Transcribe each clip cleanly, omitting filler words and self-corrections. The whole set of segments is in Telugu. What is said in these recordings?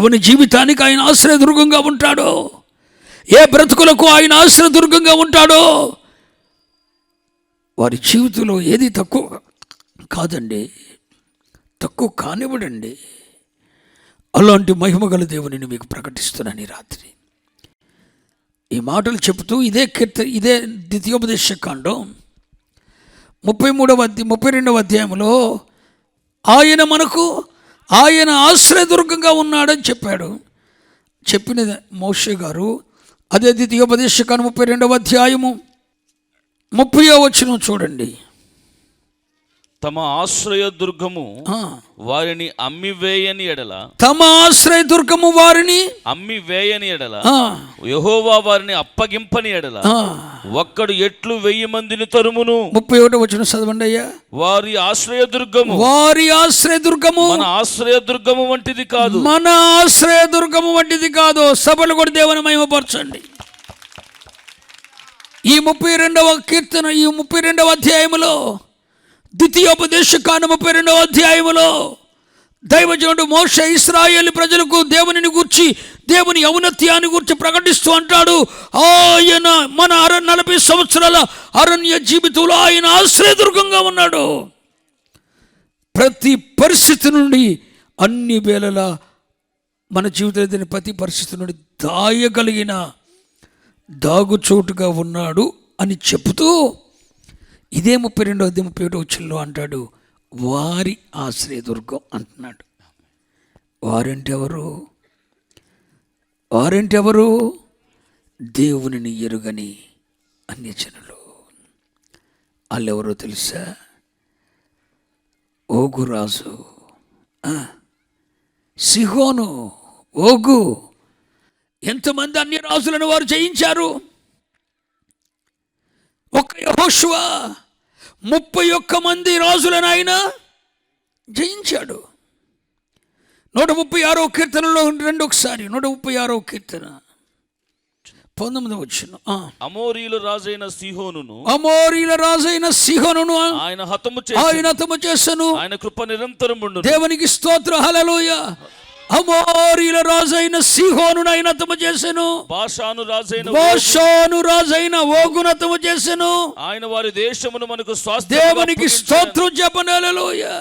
ఎవరి జీవితానికి ఆయన ఆశ్రయదుర్గంగా ఉంటాడో, ఏ బ్రతుకులకు ఆయన ఆశ్రయదుర్గంగా ఉంటాడో, వారి జీవితంలో ఏది తక్కువ కాదండి, తక్కువ కానివ్వడండి. అలాంటి మహిమగల దేవునిని మీకు ప్రకటిస్తున్నాను ఈ రాత్రి. ఈ మాటలు చెబుతూ ఇదే ద్వితీయోపదేశ కాండం 32వ అధ్యాయంలో ఆయన ఆశ్రయదుర్గంగా ఉన్నాడని చెప్పాడు. చెప్పిన మోషే గారు అదే ద్వితీయోపదేశ కాండం 32వ అధ్యాయము 30వ వచనం చూడండి. తమ ఆశ్రయదుర్గము వారిని అమ్మివేయని ఎడల, తమ ఆశ్రయదుర్గము వారిని అమ్మివేయని ఎడల, యెహోవా వారిని అప్పగింపని ఎడల, ఒక్కడు ఎట్లు 1000 మందిని తరుమును. 31వ వచనం చదవండి అయ్యా. వారి ఆశ్రయదుర్గము మన ఆశ్రయదుర్గము వంటిది కాదు, మన ఆశ్రయదుర్గము వంటిది కాదు. సభలు కూడా దేవుని మహిమపరచండి. ఈ 32వ కీర్తన, ఈ 32వ అధ్యాయములో, ద్వితీయోపదేశ కాండం 32వ అధ్యాయములో దైవజనుడు మోషే ఇశ్రాయేలు ప్రజలకు దేవునిని గూర్చి, దేవుని ఔన్నత్యాన్ని గూర్చి ప్రకటిస్తూ అంటాడు, ఆయన మన 40 సంవత్సరాల అరణ్య జీవితంలో ఆయన ఆశ్రయదుర్గంగా ఉన్నాడు. ప్రతి పరిస్థితి నుండి, అన్ని వేళలా మన జీవితంలో ప్రతి పరిస్థితి నుండి దాయగలిగిన దాగుచోటుగా ఉన్నాడు అని చెబుతూ ఇదే 32-31 వచనంలో అంటాడు, వారి ఆశ్రయదుర్గం అంటున్నాడు. వారంటే ఎవరు? దేవునిని ఎరుగని అన్యజనులు. వాళ్ళెవరో తెలుసా? ఓగు రాజు, సిహోను, ఓగు, ఎంతమంది అన్య రాజులను వారు జయించారు. ఒక యెహోషువ 31 మంది రాజులను ఆయన జయించాడు. 136వ కీర్తనలో రండి ఒకసారి. 136వ కీర్తన 19వ వచనం. అమోరీల రాజైన సిహోనును ఆయన హతము చేసెను. ఆయన కృప నిరంతరం ఉండును. దేవునికి స్తోత్రం, హల్లెలూయా. అమోరీల రాజైన సిహోనును ఆయన హతము చేసెను. బాషాను రాజైన ఓగును హతము చేసెను. ఆయన వారి దేశమును మనకు స్వాస్థ్యముగా దేవునికి స్తోత్రం చెప్పండి, హల్లెలూయా.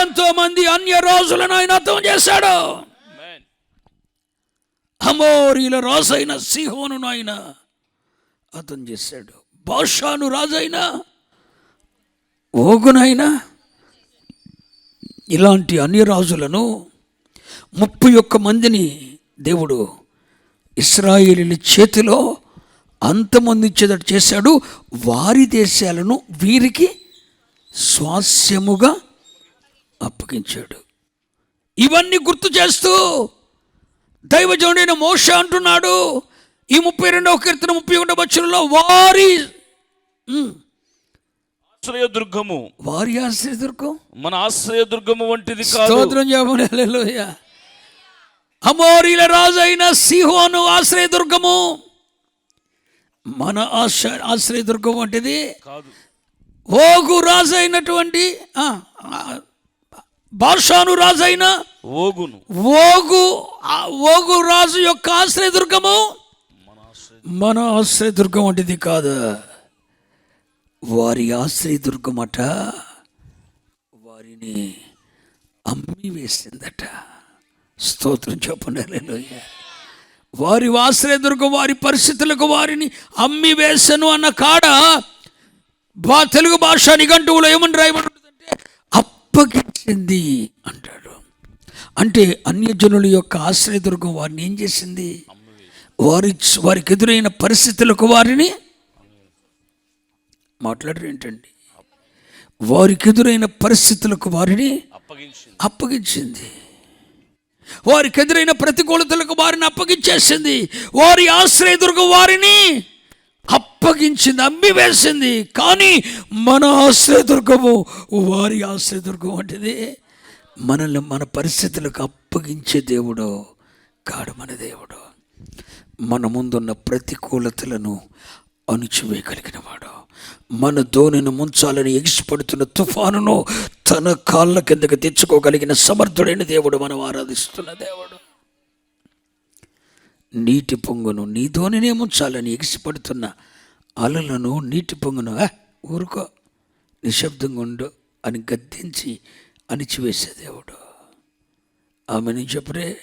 ఎంతో మంది అన్య రాజులను ఆయన హతం చేశాడు. అమోరీల రాజైన సిహోనును ఆయన హతం చేశాడు. బాషాను రాజైన ఓగునైనా, ఇలాంటి అన్య రాజులను 31 మందిని దేవుడు ఇశ్రాయేలీయుల చేతిలో అంతమొందించేటట్టు చేశాడు. వారి దేశాలను వీరికి స్వాస్యముగా అప్పగించాడు. ఇవన్నీ గుర్తు చేస్తూ దైవజనుడైన మోషే అంటున్నాడు ఈ 32వ కీర్తన 31వ వచనంలో, వారి ఆశ్రయదుర్గము, వారి ఆశ్రయదుర్గం మన ఆశ్రయదుర్గము వంటిది కాదు. స్తోత్రం చెప్పండి, హల్లెలూయా. అమోరీల రాజైన సిహోను ఆశ్రయదుర్గము మన ఆశ్రయదుర్గం వంటిది కాదు. ఓగు రాజైనటువంటి బాషాను రాజైన ఓగు రాజు యొక్క ఆశ్రయదుర్గము మన ఆశ్రయదుర్గం వంటిది కాదు. వారి ఆశ్రయదుర్గమట వారిని అమ్మి వేసిందట. స్తోత్రం చెప్పండి, హల్లెలూయా. వారి ఆశ్రయదుర్గం వారి పరిస్థితులకు వారిని అమ్మి వేసను అన్న కాడ తెలుగు భాష నిఘంటువులో ఏమని రాయబడుతుందంటే అప్పగించింది అంటాడు. అంటే అన్యజనుల యొక్క ఆశ్రయదుర్గం వారిని ఏం చేసింది? వారికి ఎదురైన పరిస్థితులకు వారిని మాట్లాడరు ఏంటండి? వారికి ఎదురైన పరిస్థితులకు వారిని అప్పగించింది. వారికి ఎదురైన ప్రతికూలతలకు వారిని అప్పగించేసింది. వారి ఆశ్రయదుర్గం వారిని అప్పగించింది, అమ్మివేసింది. కానీ మన ఆశ్రయదుర్గము వారి ఆశ్రయదుర్గం అంటే మనల్ని మన పరిస్థితులకు అప్పగించే దేవుడు కాడు. మన దేవుడు మన ముందున్న ప్రతికూలతలను అణిచివేయగలిగిన వాడు. మన దోణిని ముంచాలని ఎగిసిపడుతున్న తుఫానును తన కాళ్ళ కిందకి తెచ్చుకోగలిగిన సమర్థుడైన దేవుడు మనం ఆరాధిస్తున్న దేవుడు. నీటి పొంగును నీతోనే ముంచాలని ఎగిసిపడుతున్న అలలను నీటి పొంగును ఊరుకో నిశ్శబ్దంగా ఉండు అని గద్దించి అణిచివేసే దేవుడు. ఆమెను చెప్పరే.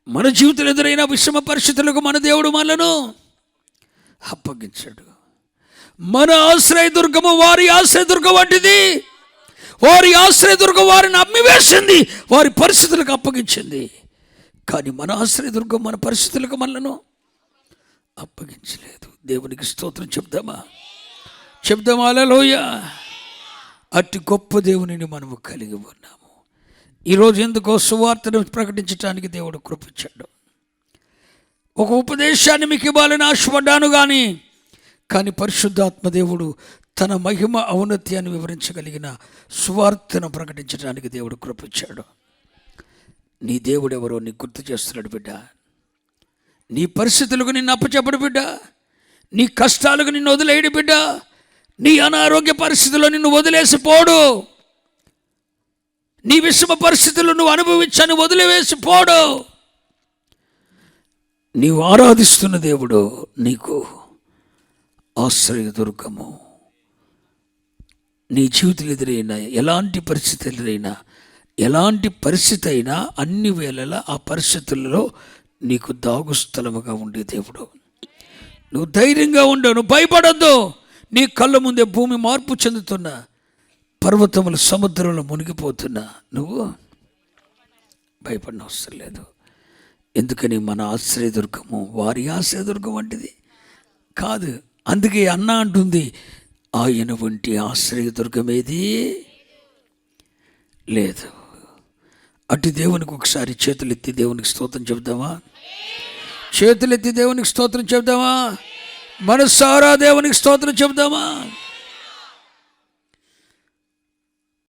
మన జీవితంలో ఎదురైన విషమ పరిస్థితులకు మన దేవుడు మనను అప్పగించాడు. మన ఆశ్రయదుర్గము వారి ఆశ్రయదుర్గం వంటిది. వారి ఆశ్రయదుర్గం వారిని అమ్మివేసింది, వారి పరిస్థితులకు అప్పగించింది. కానీ మన ఆశ్రయదుర్గం మన పరిస్థితులకు మనలను అప్పగించలేదు. దేవునికి స్తోత్రం చెప్దామా? హల్లెలూయా. అట్టి గొప్ప దేవునిని మనము కలిగి ఉన్నాము. ఈరోజు ఎందుకో సువార్తను ప్రకటించడానికి దేవుడు కృపించాడు. ఒక ఉపదేశాన్ని మీకు ఇవ్వాలని ఆశపడ్డాను కానీ పరిశుద్ధాత్మ దేవుడు తన మహిమ ఔన్నత్యాన్ని వివరించగలిగిన సువార్తను ప్రకటించడానికి దేవుడు కృపించాడు. నీ దేవుడు ఎవరో నీకు గుర్తు చేస్తున్నాడు బిడ్డ. నీ పరిస్థితులకు నిన్ను అప్పచెప్పడు బిడ్డ. నీ కష్టాలకు నిన్ను వదిలేయడు బిడ్డ. నీ అనారోగ్య పరిస్థితుల్లో నిన్ను వదిలేసిపోడు. నీ విషమ పరిస్థితులు నువ్వు అనుభవించని వదిలివేసిపోడు. నీవు ఆరాధిస్తున్న దేవుడు నీకు ఆశ్రయదుర్గము. నీ జీవితంలో ఎదురైనా ఎలాంటి పరిస్థితి ఎదురైనా ఎలాంటి పరిస్థితి అయినా అన్ని వేళలా ఆ పరిస్థితులలో నీకు దాగుస్థలముగా ఉండే దేవుడు. నువ్వు ధైర్యంగా ఉండవు, నువ్వు భయపడద్దు. నీ కళ్ళ ముందే భూమి మార్పు చెందుతున్న పర్వతములు సముద్రంలో మునిగిపోతున్నా నువ్వు భయపడిన అవసరం లేదు. ఎందుకని మన ఆశ్రయదుర్గము వారి ఆశ్రయదుర్గం వంటిది కాదు. అందుకే అన్న అంటుంది, ఆయన వంటి ఆశ్రయదుర్గం ఏది లేదు. అటు దేవునికి ఒకసారి చేతులెత్తి దేవునికి స్తోత్రం చెప్దామా? చేతులెత్తి దేవునికి స్తోత్రం చెప్దామా? మనసారా దేవునికి స్తోత్రం చెప్దామా?